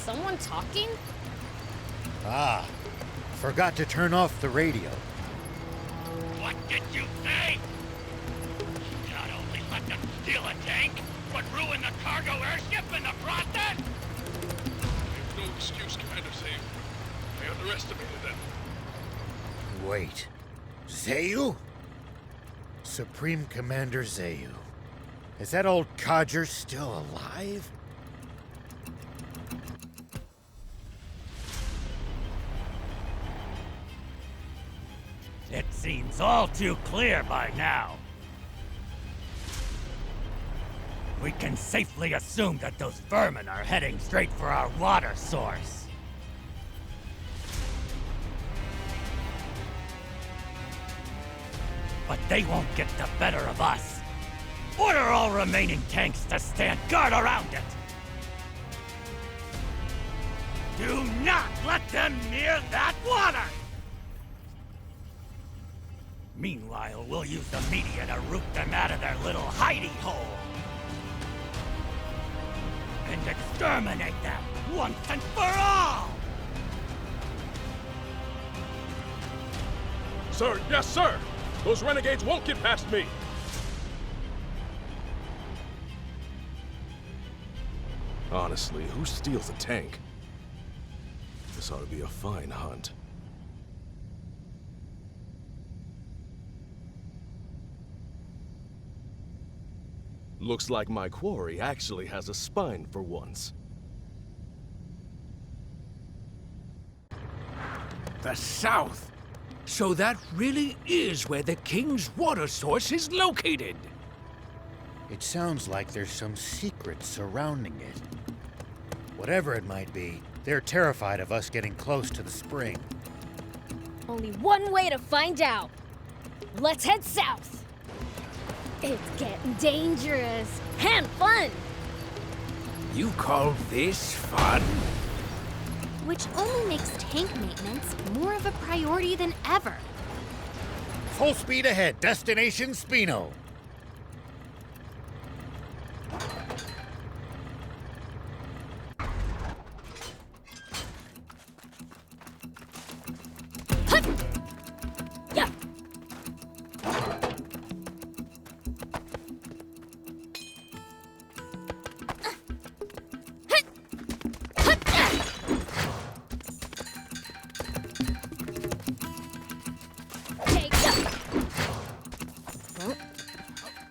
someone talking? Ah, forgot to turn off the radio. What did you say? Not only let them steal a tank, but ruin the cargo airship in the process? There's no excuse, Commander Zayu. I underestimated them. Wait. Zayu? Supreme Commander Zayu. Is that old codger still alive? It seems all too clear by now. We can safely assume that those vermin are heading straight for our water source. But they won't get the better of us. Order all remaining tanks to stand guard around it. Do not let them near that water! Meanwhile, we'll use the media to root them out of their little hidey hole. And exterminate them once and for all! Sir, yes, sir! Those renegades won't get past me! Honestly, who steals a tank? This ought to be a fine hunt. Looks like my quarry actually has a spine for once. The south! So that really is where the king's water source is located! It sounds like there's some secret surrounding it. Whatever it might be, they're terrified of us getting close to the spring. Only one way to find out. Let's head south. It's getting dangerous and fun. You call this fun? Which only makes tank maintenance more of a priority than ever. Full speed ahead, destination Spino. Yeah.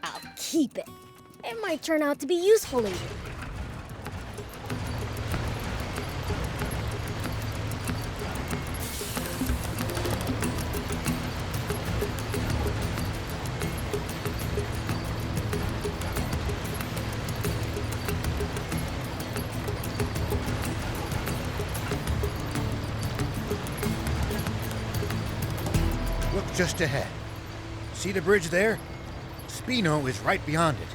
I'll keep it. It might turn out to be useful later. Look just ahead. See the bridge there? Spino is right beyond it.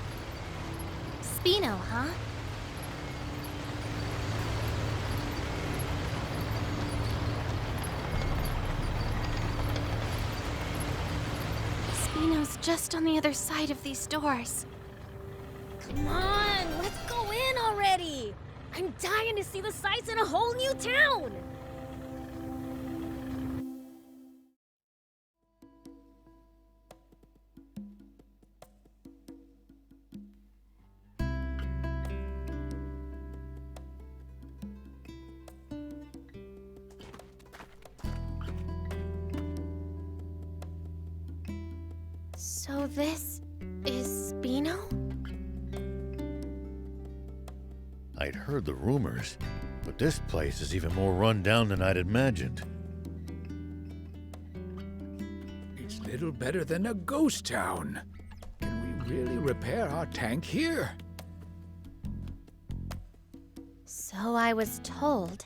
Spino, huh? Spino's just on the other side of these doors. Come on, let's go in already. I'm dying to see the sights in a whole new town. So this is Spino? I'd heard the rumors, but this place is even more run down than I'd imagined. It's little better than a ghost town. Can we really repair our tank here? So I was told.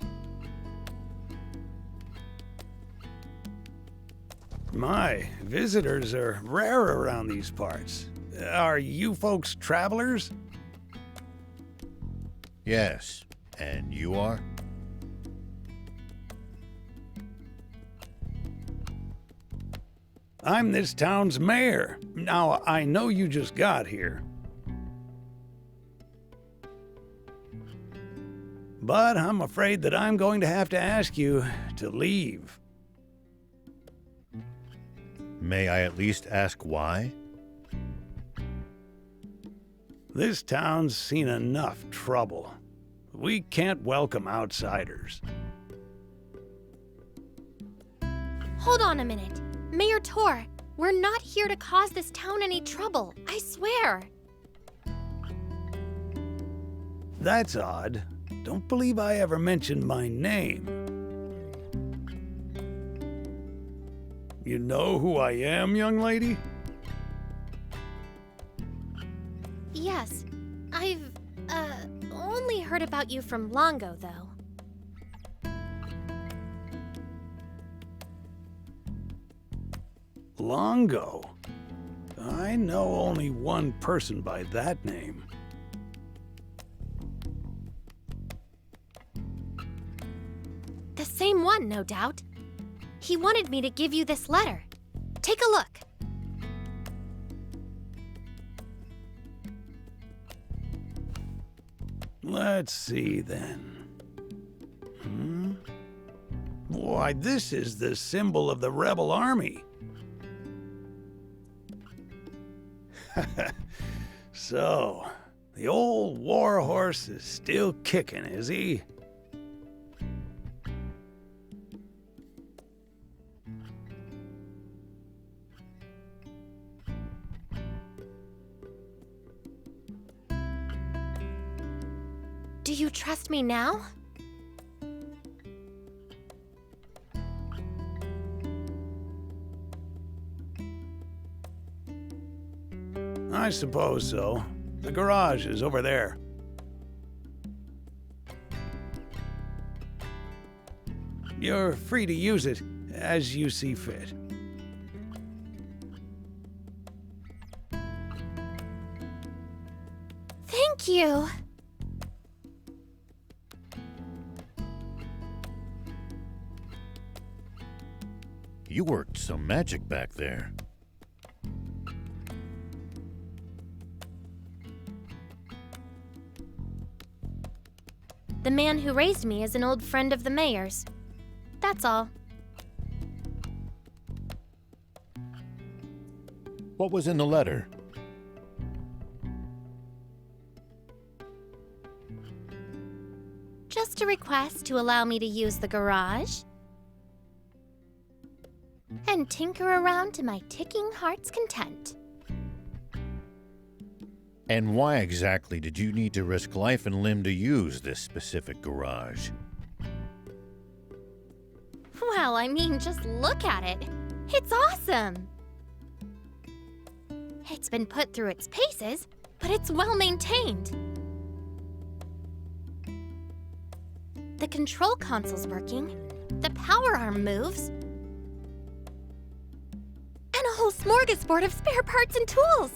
My, visitors are rare around these parts. Are you folks travelers? Yes, and you are? I'm this town's mayor. Now, I know you just got here. but I'm afraid that I'm going to have to ask you to leave. May I at least ask why? This town's seen enough trouble. We can't welcome outsiders. Hold on a minute. Mayor Tor, we're not here to cause this town any trouble, I swear. That's odd. Don't believe I ever mentioned my name. You know who I am, young lady? Yes, I've, only heard about you from Longo, though. Longo. I know only one person by that name. The same one, no doubt. He wanted me to give you this letter. Take a look. Let's see then. Why, this is the symbol of the rebel army. So, the old war horse is still kicking, is he? Do you trust me now? I suppose so. The garage is over there. You're free to use it as you see fit. Thank you. You worked some magic back there. The man who raised me is an old friend of the mayor's. That's all. What was in the letter? Just a request to allow me to use the garage and tinker around to my ticking heart's content. And why exactly did you need to risk life and limb to use this specific garage? Well, I mean, just look at it. It's awesome. It's been put through its paces, but it's well maintained. The control console's working, the power arm moves, and a whole smorgasbord of spare parts and tools.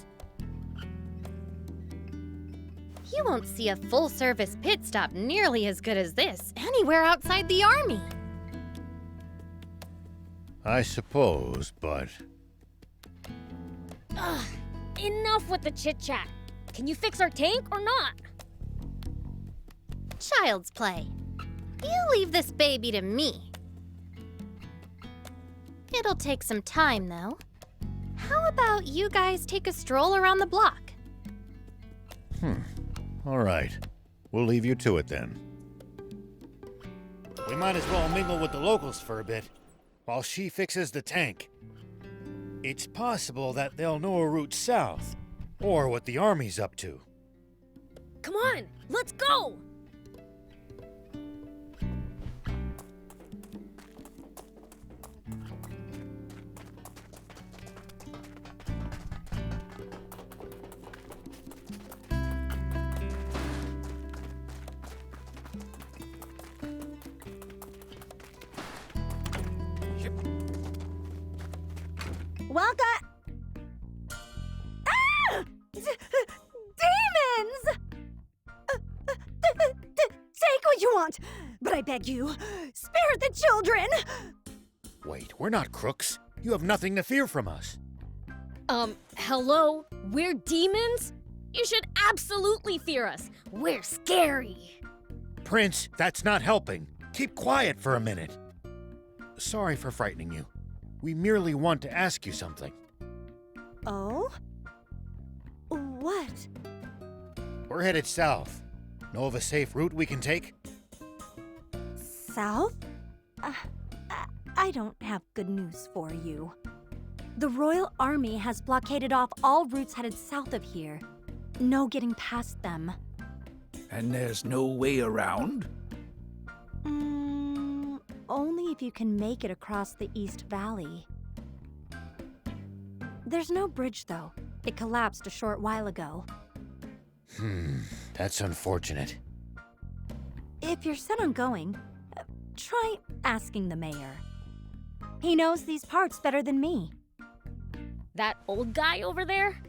You won't see a full-service pit stop nearly as good as this anywhere outside the army. I suppose, but... Ugh, enough with the chit-chat. Can you fix our tank or not? Child's play. You leave this baby to me. It'll take some time, though. How about you guys take a stroll around the block? All right. We'll leave you to it then. We might as well mingle with the locals for a bit, while she fixes the tank. It's possible that they'll know a route south, or what the army's up to. Come on, let's go! Welcome. Ah! Demons! Take what you want, but I beg you, spare the children! Wait, we're not crooks. You have nothing to fear from us. Hello? We're demons? You should absolutely fear us. We're scary. Prince, that's not helping. Keep quiet for a minute. Sorry for frightening you. We merely want to ask you something. Oh? What? We're headed south. Know of a safe route we can take? South? I don't have good news for you. The Royal Army has blockaded off all routes headed south of here. No getting past them. And there's no way around? Only if you can make it across the East Valley. There's no bridge, though. It collapsed a short while ago. That's unfortunate. If you're set on going, try asking the mayor. He knows these parts better than me. That old guy over there?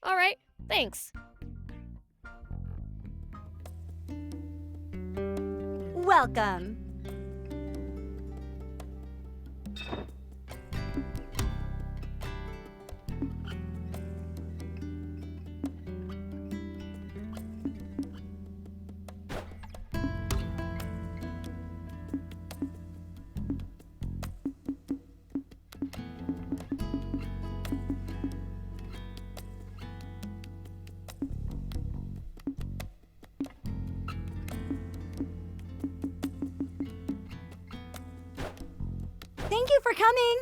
All right, thanks. Welcome. Thank you for coming.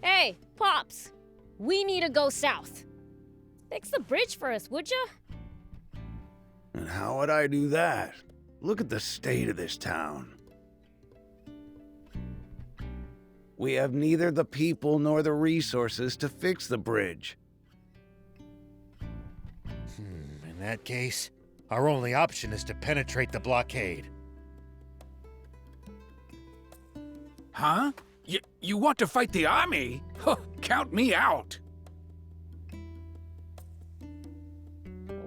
Hey, Pops! We need to go south. Fix the bridge for us, would ya? And how would I do that? Look at the state of this town. We have neither the people nor the resources to fix the bridge. In that case, our only option is to penetrate the blockade. Huh? You want to fight the army? Huh, count me out.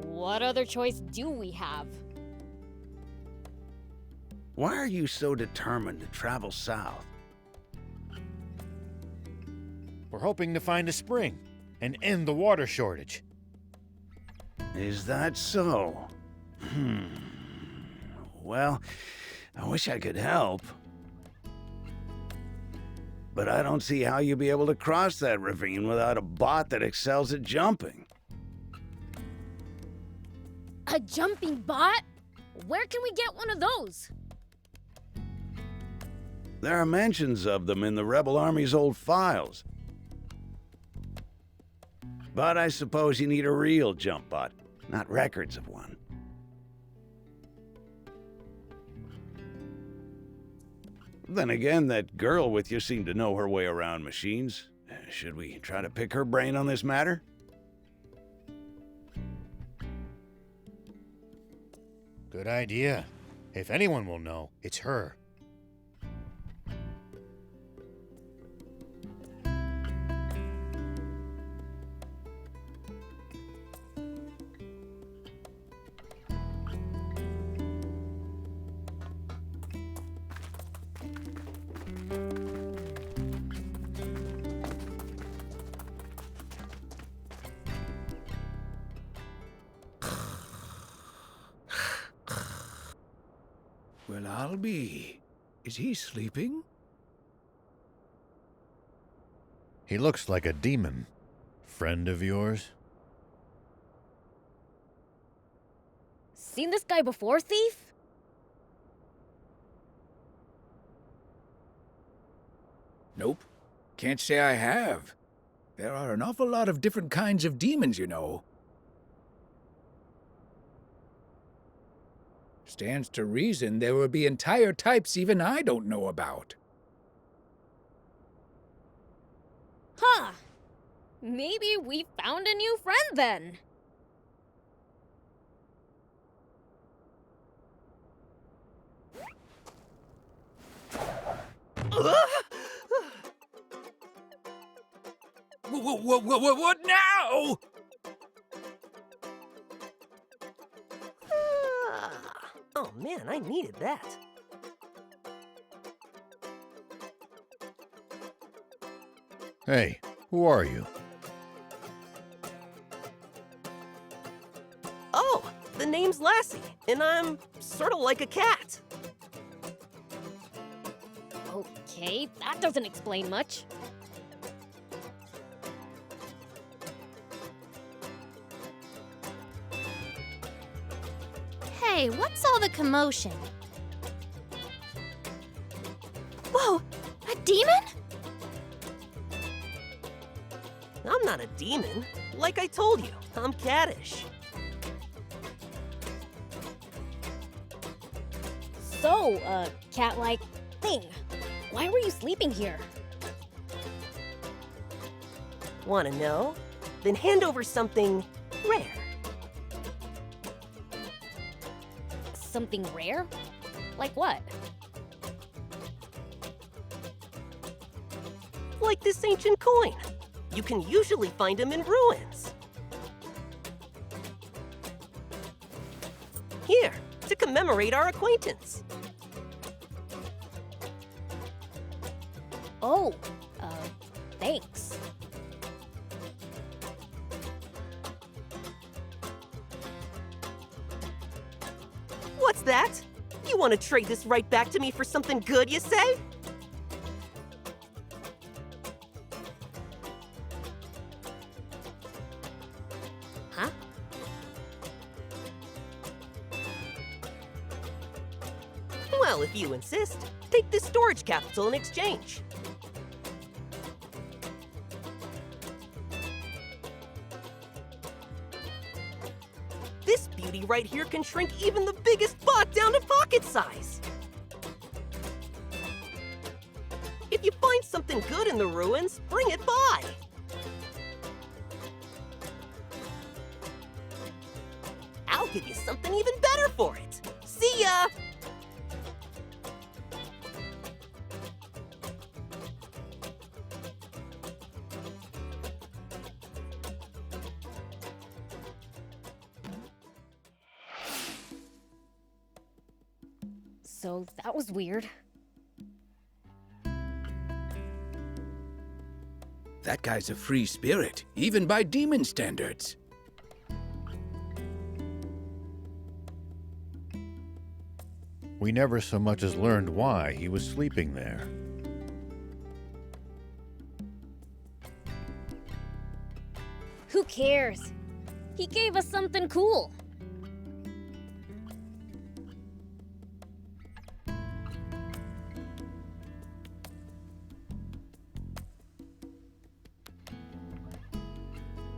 What other choice do we have? Why are you so determined to travel south? We're hoping to find a spring and end the water shortage. Is that so? Well, I wish I could help. But I don't see how you'll be able to cross that ravine without a bot that excels at jumping. A jumping bot? Where can we get one of those? There are mentions of them in the Rebel Army's old files. But I suppose you need a real jump bot, not records of one. Then again, that girl with you seemed to know her way around machines. Should we try to pick her brain on this matter? Good idea. If anyone will know, it's her. Well, I'll be. Is he sleeping? He looks like a demon. Friend of yours? Seen this guy before, thief? Nope. Can't say I have. There are an awful lot of different kinds of demons, you know. Stands to reason there will be entire types even I don't know about. Huh. Maybe we found a new friend then. What now? Oh man, I needed that. Hey, who are you? Oh, the name's Lassie, and I'm sort of like a cat. Okay, that doesn't explain much. Hey, what's all the commotion? Whoa, a demon? I'm not a demon. Like I told you, I'm cattish. So, cat-like thing. Why were you sleeping here? Wanna know? Then hand over something rare. Something rare? Like what? Like this ancient coin. You can usually find them in ruins. Here, to commemorate our acquaintance. Oh, thanks. What's that? You want to trade this right back to me for something good, you say? Huh? Well, if you insist, take this storage capsule in exchange. This beauty right here can shrink even the biggest bot down to pocket size. If you find something good in the ruins, bring it by. I'll give you something even better for it. See ya! So that was weird. That guy's a free spirit, even by demon standards. We never so much as learned why he was sleeping there. Who cares? He gave us something cool.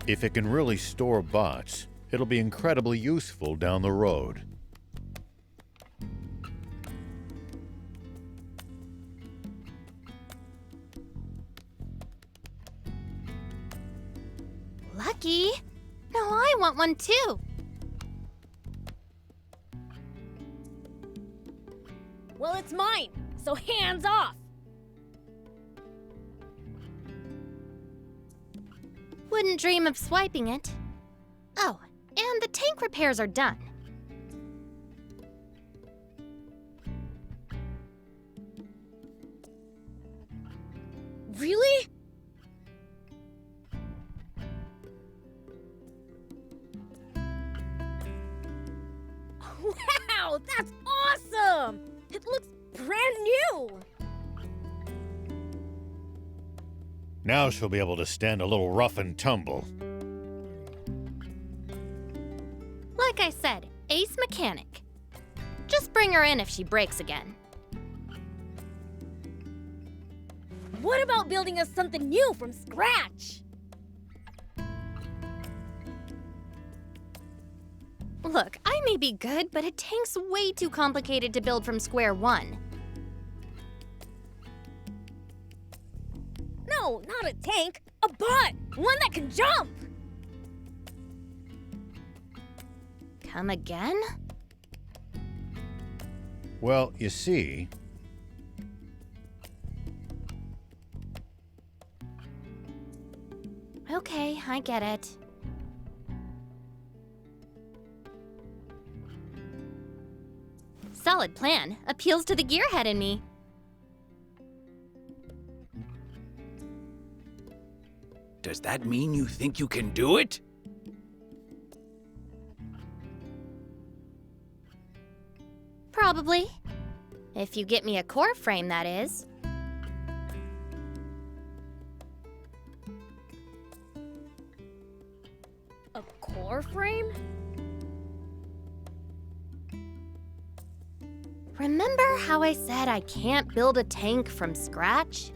If it can really store bots, it'll be incredibly useful down the road. Lucky? No, I want one too. Well, it's mine, so hands off. Wouldn't dream of swiping it. Oh, and the tank repairs are done. Really? Wow, that's awesome! It looks brand new! Now she'll be able to stand a little rough and tumble. Like I said, ace mechanic. Just bring her in if she breaks again. What about building us something new from scratch? Look, I may be good, but a tank's way too complicated to build from square one. No, not a tank. A bot! One that can jump! Come again? Well, you see, Okay, I get it. Solid plan. Appeals to the gearhead in me. Does that mean you think you can do it? Probably. If you get me a core frame, that is. A core frame? Remember how I said I can't build a tank from scratch?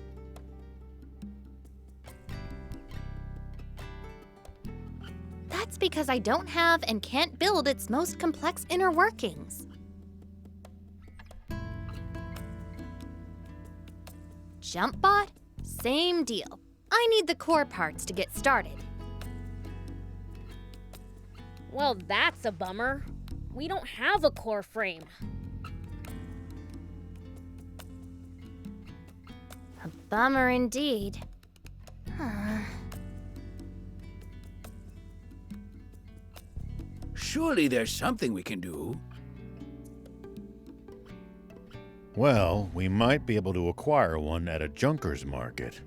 That's because I don't have and can't build its most complex inner workings. JumpBot? Same deal. I need the core parts to get started. Well, that's a bummer. We don't have a core frame. A bummer indeed. Surely there's something we can do. Well, we might be able to acquire one at a junker's market.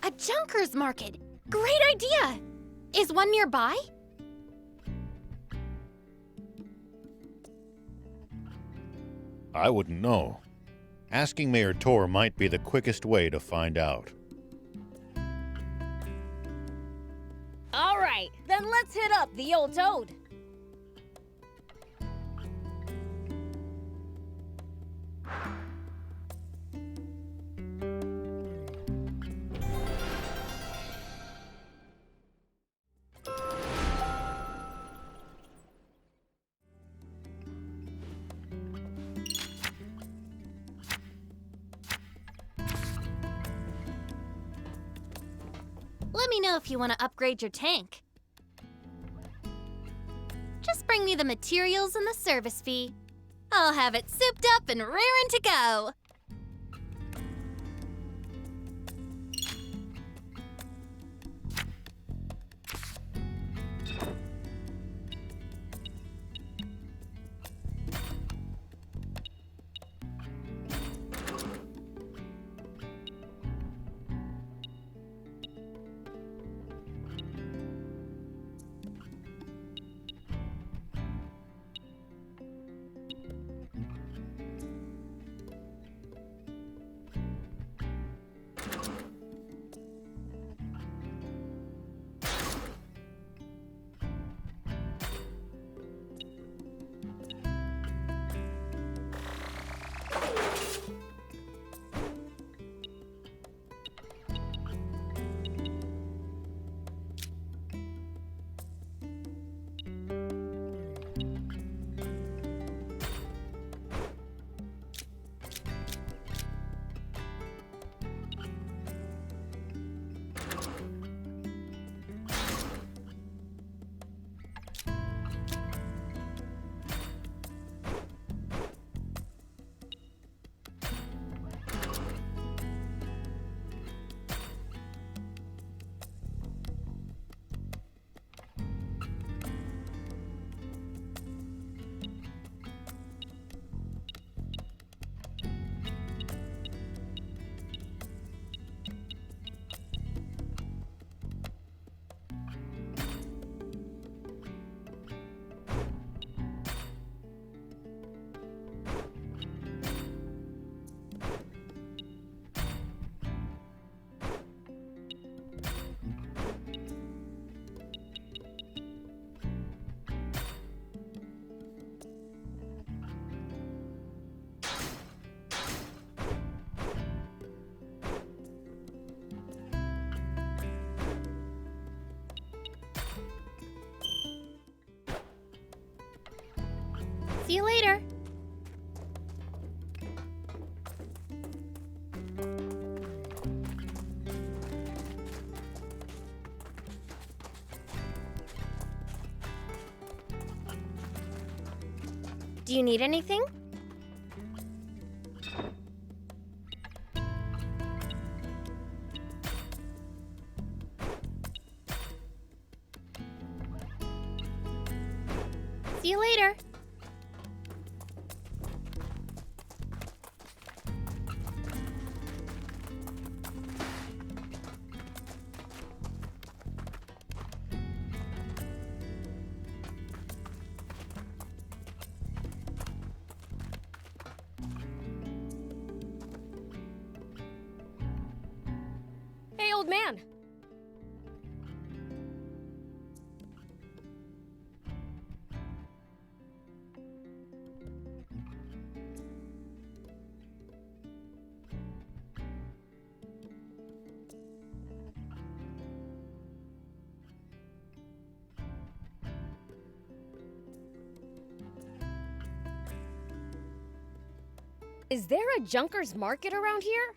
A junker's market! Great idea! Is one nearby? I wouldn't know. Asking Mayor Tor might be the quickest way to find out. All right, then let's hit up the old toad. Let me know if you want to upgrade your tank. Just bring me the materials and the service fee. I'll have it souped up and raring to go. See you later. Do you need anything? See you later. old man. Is there a Junker's Market around here?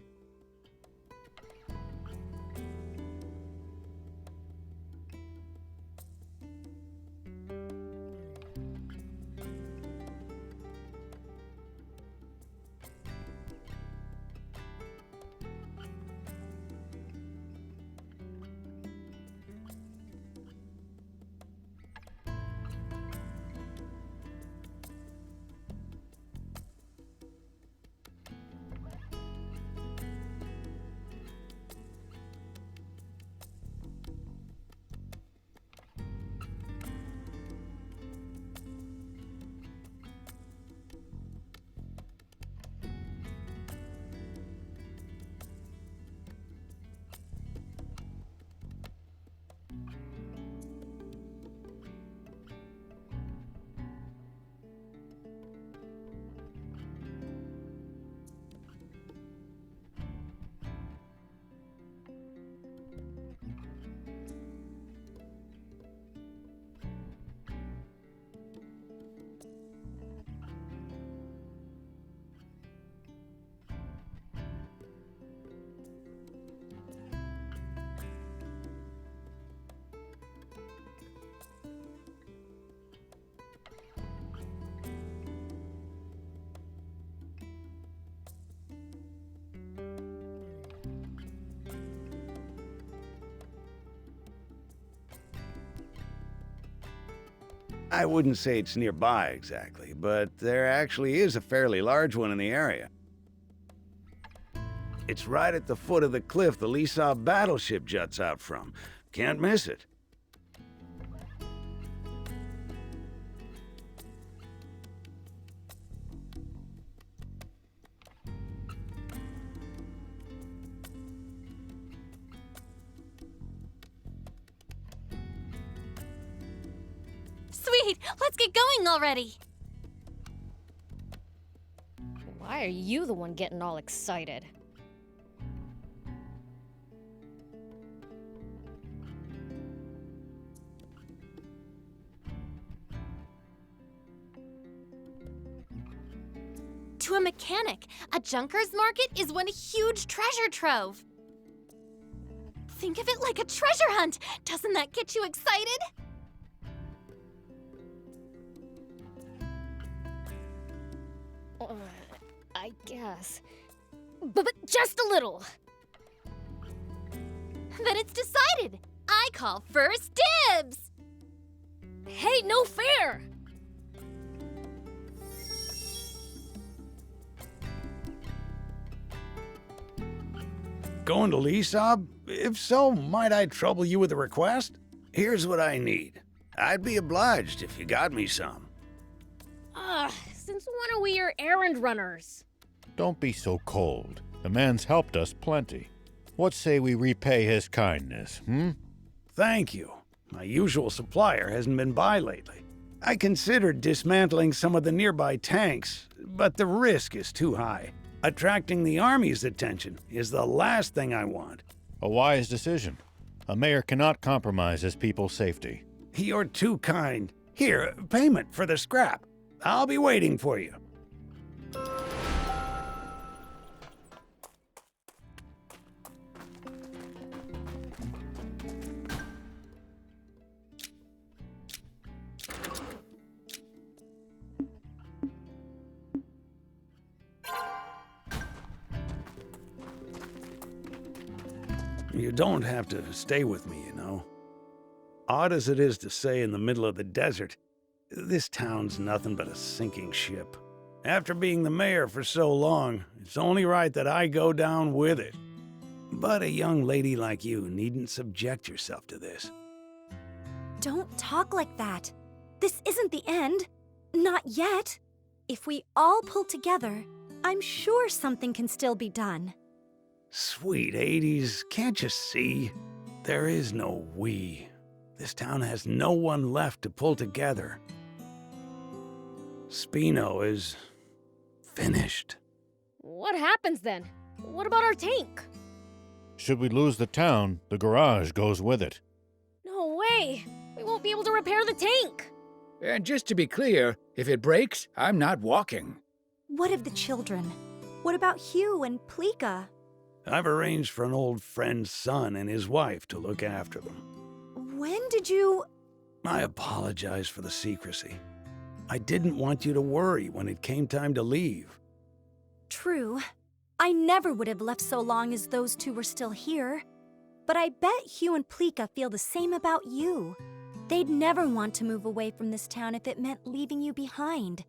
I wouldn't say it's nearby exactly, but there actually is a fairly large one in the area. It's right at the foot of the cliff the Lisab battleship juts out from. Can't miss it. Sweet! Let's get going already! Why are you the one getting all excited? To a mechanic, a Junker's Market is one huge treasure trove. Think of it like a treasure hunt! Doesn't that get you excited? I guess. But just a little. Then it's decided. I call first dibs! Hey, no fair! Going to Lisab? If so, might I trouble you with a request? Here's what I need. I'd be obliged if you got me some. Since when are we your errand runners? Don't be so cold. The man's helped us plenty. What say we repay his kindness, Thank you. My usual supplier hasn't been by lately. I considered dismantling some of the nearby tanks, but the risk is too high. Attracting the Army's attention is the last thing I want. A wise decision. A mayor cannot compromise his people's safety. You're too kind. Here, payment for the scrap. I'll be waiting for you. You don't have to stay with me, you know. Odd as it is to say in the middle of the desert, this town's nothing but a sinking ship. After being the mayor for so long, it's only right that I go down with it. But a young lady like you needn't subject yourself to this. Don't talk like that. This isn't the end. Not yet. If we all pull together, I'm sure something can still be done. Sweet 80s, can't you see? There is no we. This town has no one left to pull together. Spino is finished. What happens then? What about our tank? Should we lose the town, the garage goes with it. No way! We won't be able to repair the tank! And just to be clear, if it breaks, I'm not walking. What of the children? What about Hugh and Plika? I've arranged for an old friend's son and his wife to look after them. When did you... I apologize for the secrecy. I didn't want you to worry when it came time to leave. True. I never would have left so long as those two were still here. But I bet Hugh and Plika feel the same about you. They'd never want to move away from this town if it meant leaving you behind.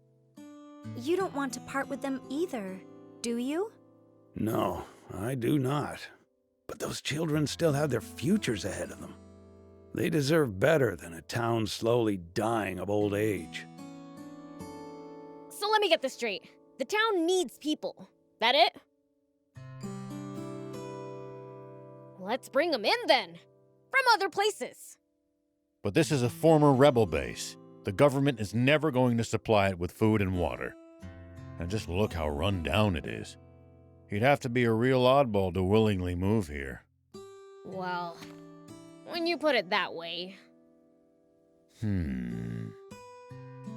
You don't want to part with them either, do you? No, I do not. But those children still have their futures ahead of them. They deserve better than a town slowly dying of old age. So let me get this straight. The town needs people. That it? Let's bring them in then. From other places. But this is a former rebel base. The government is never going to supply it with food and water. And just look how run down it is. You'd have to be a real oddball to willingly move here. Well, when you put it that way.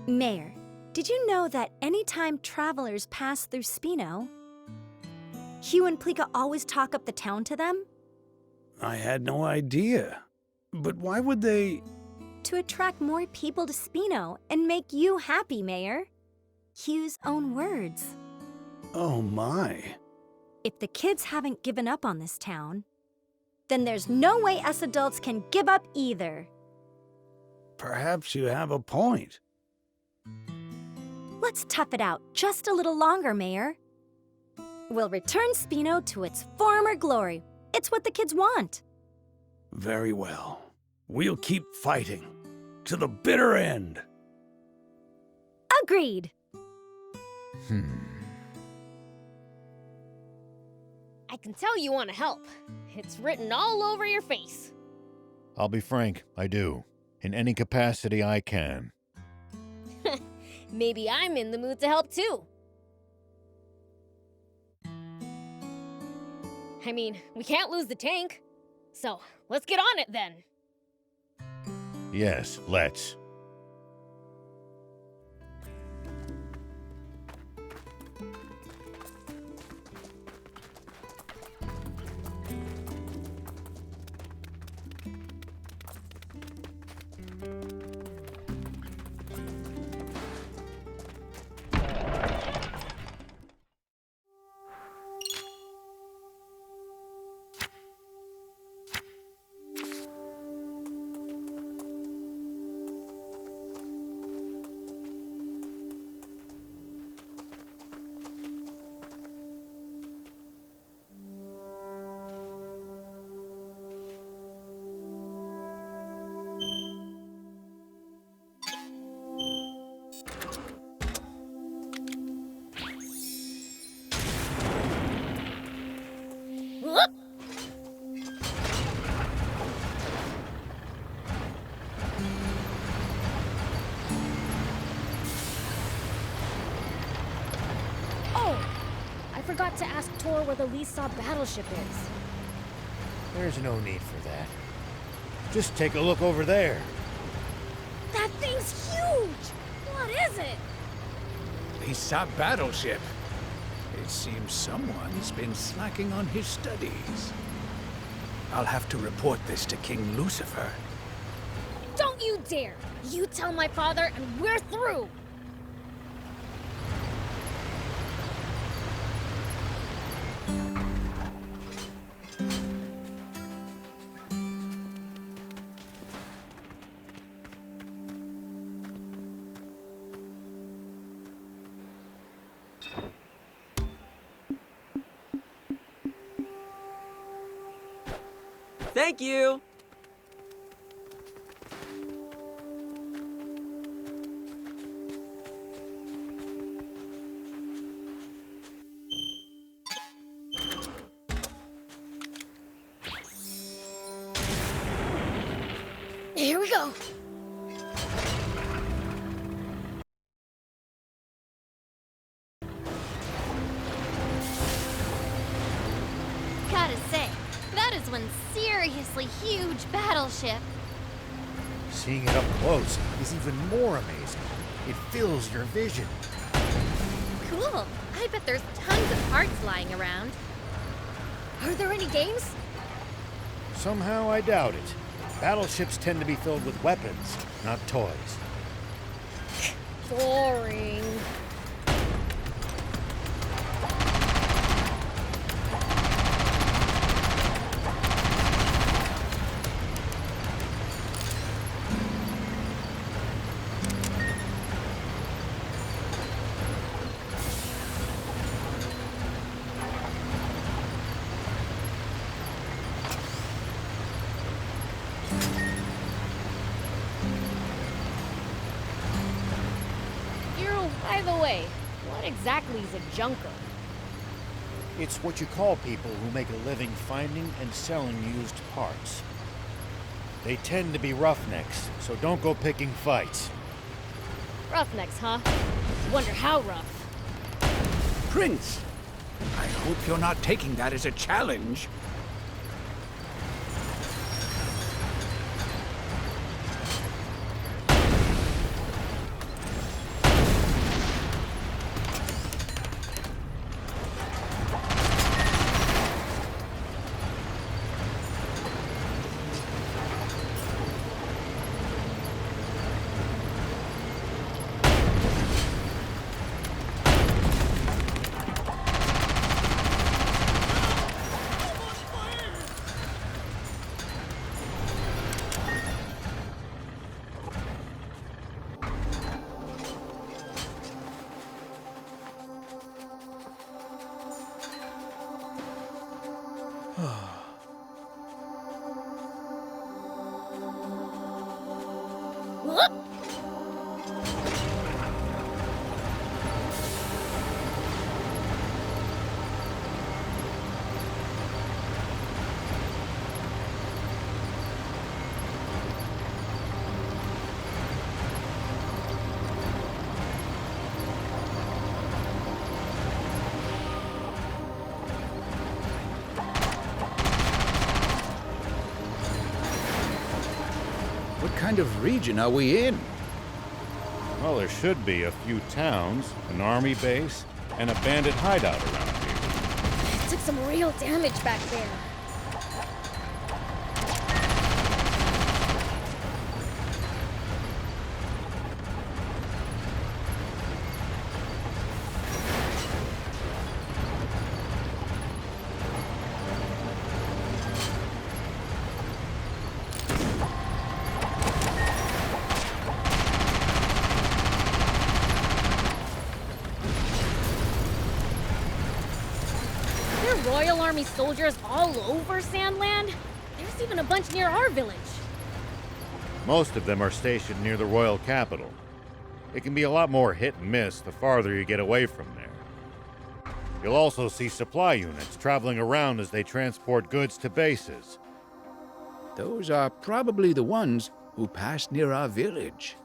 Mayor, did you know that anytime travelers pass through Spino, Hugh and Plika always talk up the town to them? I had no idea. But why would they... To attract more people to Spino and make you happy, Mayor. Hugh's own words. Oh my. If the kids haven't given up on this town, then there's no way us adults can give up either. Perhaps you have a point. Let's tough it out just a little longer, Mayor. We'll return Spino to its former glory. It's what the kids want. Very well. We'll keep fighting. To the bitter end. Agreed. I can tell you want to help. It's written all over your face. I'll be frank, I do. In any capacity I can. Maybe I'm in the mood to help too. I mean, we can't lose the tank. So, let's get on it then. Yes, let's. Whoop! Oh, I forgot to ask Tor where the Lisa battleship is. There's no need for that. Just take a look over there. That thing's huge! What is it? Lisa battleship. It seems someone's been slacking on his studies. I'll have to report this to King Lucifer. Don't you dare! You tell my father and we're through! Thank you! gotta say, that is one seriously huge battleship. Seeing it up close is even more amazing. It fills your vision. Cool. I bet there's tons of parts lying around. Are there any games? Somehow I doubt it. Battleships tend to be filled with weapons, not toys. Boring. By the way, what exactly is a junker? It's what you call people who make a living finding and selling used parts. They tend to be roughnecks, so don't go picking fights. Roughnecks, huh? Wonder how rough. Prince, I hope you're not taking that as a challenge. What kind of region are we in? Well, there should be a few towns, an army base, and a bandit hideout around here. Took some real damage back there. Royal Army soldiers all over Sandland? There's even a bunch near our village. Most of them are stationed near the royal capital. It can be a lot more hit and miss the farther you get away from there. You'll also see supply units traveling around as they transport goods to bases. Those are probably the ones who passed near our village.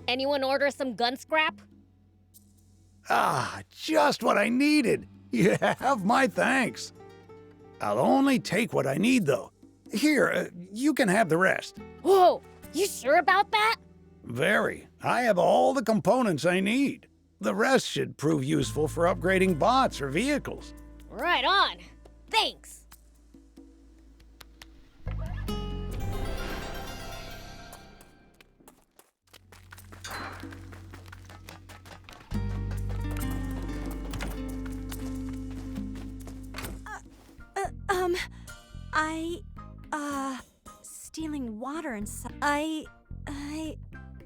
Anyone order some gun scrap? Ah, just what I needed. You have my thanks. I'll only take what I need, though. Here, you can have the rest. Whoa, you sure about that? Very. I have all the components I need. The rest should prove useful for upgrading bots or vehicles. Right on. Thanks. Stealing water and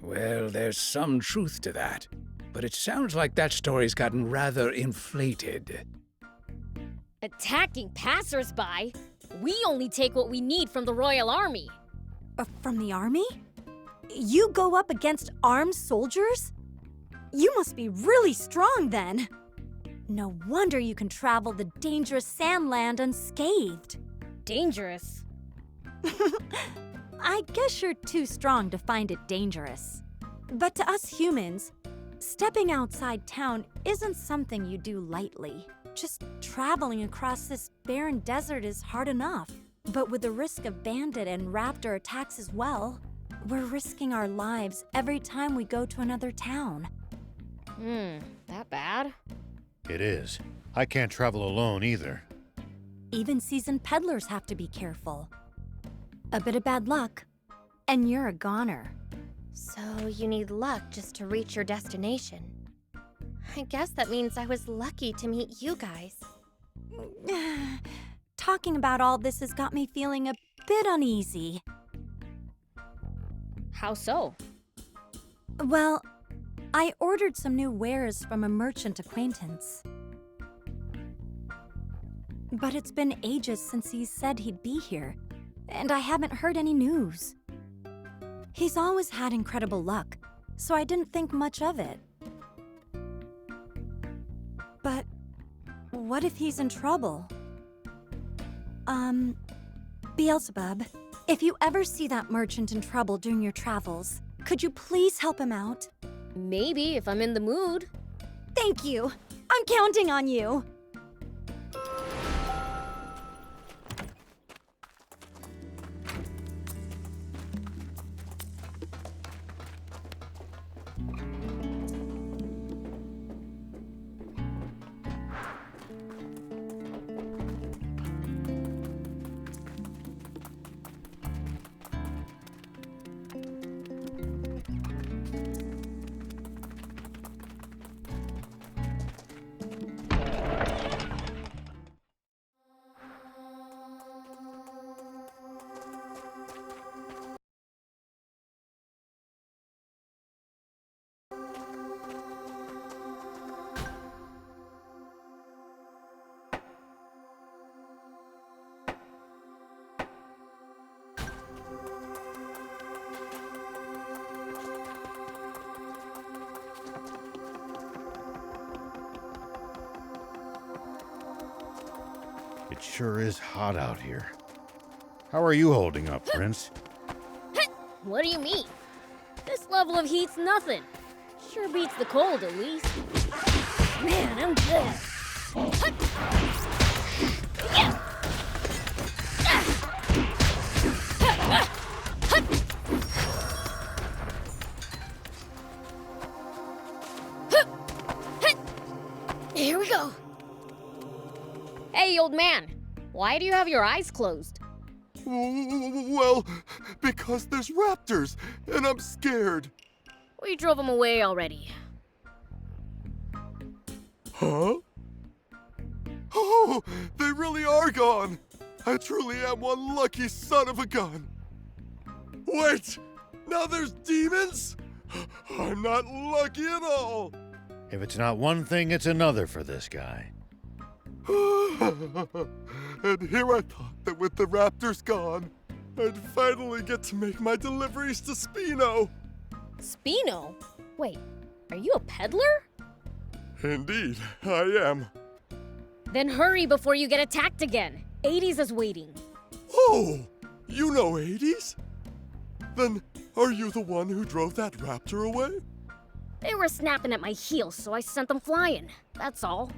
Well, there's some truth to that. But it sounds like that story's gotten rather inflated. Attacking passersby? We only take what we need from the Royal Army. From the army? You go up against armed soldiers? You must be really strong then. No wonder you can travel the dangerous Sandland unscathed. Dangerous? I guess you're too strong to find it dangerous. But to us humans, stepping outside town isn't something you do lightly. Just traveling across this barren desert is hard enough. But with the risk of bandit and raptor attacks as well, we're risking our lives every time we go to another town. That bad? It is. I can't travel alone either. Even seasoned peddlers have to be careful. A bit of bad luck, and you're a goner. So you need luck just to reach your destination. I guess that means I was lucky to meet you guys. Talking about all this has got me feeling a bit uneasy. How so? Well, I ordered some new wares from a merchant acquaintance. But it's been ages since he said he'd be here, and I haven't heard any news. He's always had incredible luck, so I didn't think much of it. But what if he's in trouble? Beelzebub, if you ever see that merchant in trouble during your travels, could you please help him out? Maybe if I'm in the mood. Thank you. I'm counting on you. It sure is hot out here. How are you holding up, Prince? What do you mean? This level of heat's nothing. Sure beats the cold, at least. Man, I'm good. Here we go. Hey, old man. Why do you have your eyes closed? Well, because there's raptors, and I'm scared. We drove them away already. Huh? Oh, they really are gone. I truly am one lucky son of a gun. Wait, now there's demons? I'm not lucky at all. If it's not one thing, it's another for this guy. And here I thought that with the raptors gone, I'd finally get to make my deliveries to Spino. Spino? Wait, are you a peddler? Indeed, I am. Then hurry before you get attacked again. 80s is waiting. Oh, you know 80s? Then are you the one who drove that raptor away? They were snapping at my heels, so I sent them flying. That's all.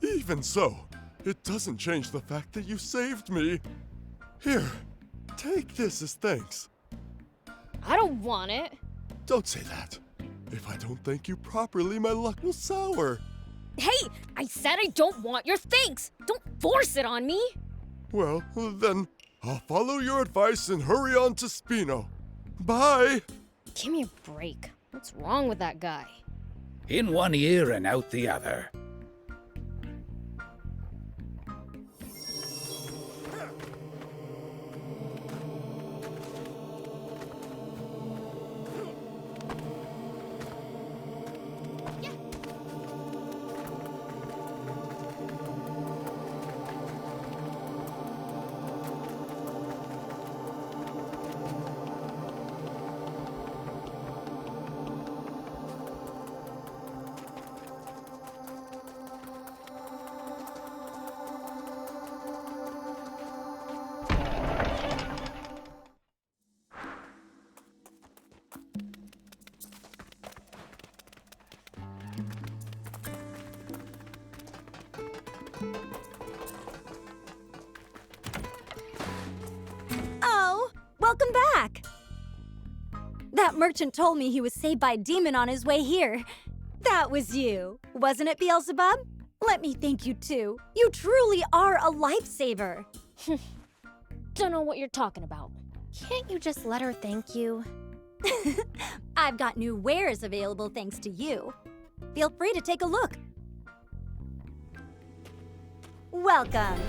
Even so, it doesn't change the fact that you saved me. Here, take this as thanks. I don't want it. Don't say that. If I don't thank you properly, my luck will sour. Hey, I said I don't want your thanks! Don't force it on me! Well, then, I'll follow your advice and hurry on to Spino. Bye! Give me a break. What's wrong with that guy? In one ear and out the other. Oh, welcome back! That merchant told me he was saved by a demon on his way here. That was you, wasn't it, Beelzebub? Let me thank you too. You truly are a lifesaver. Don't know what you're talking about. Can't you just let her thank you? I've got new wares available thanks to you. Feel free to take a look. Welcome.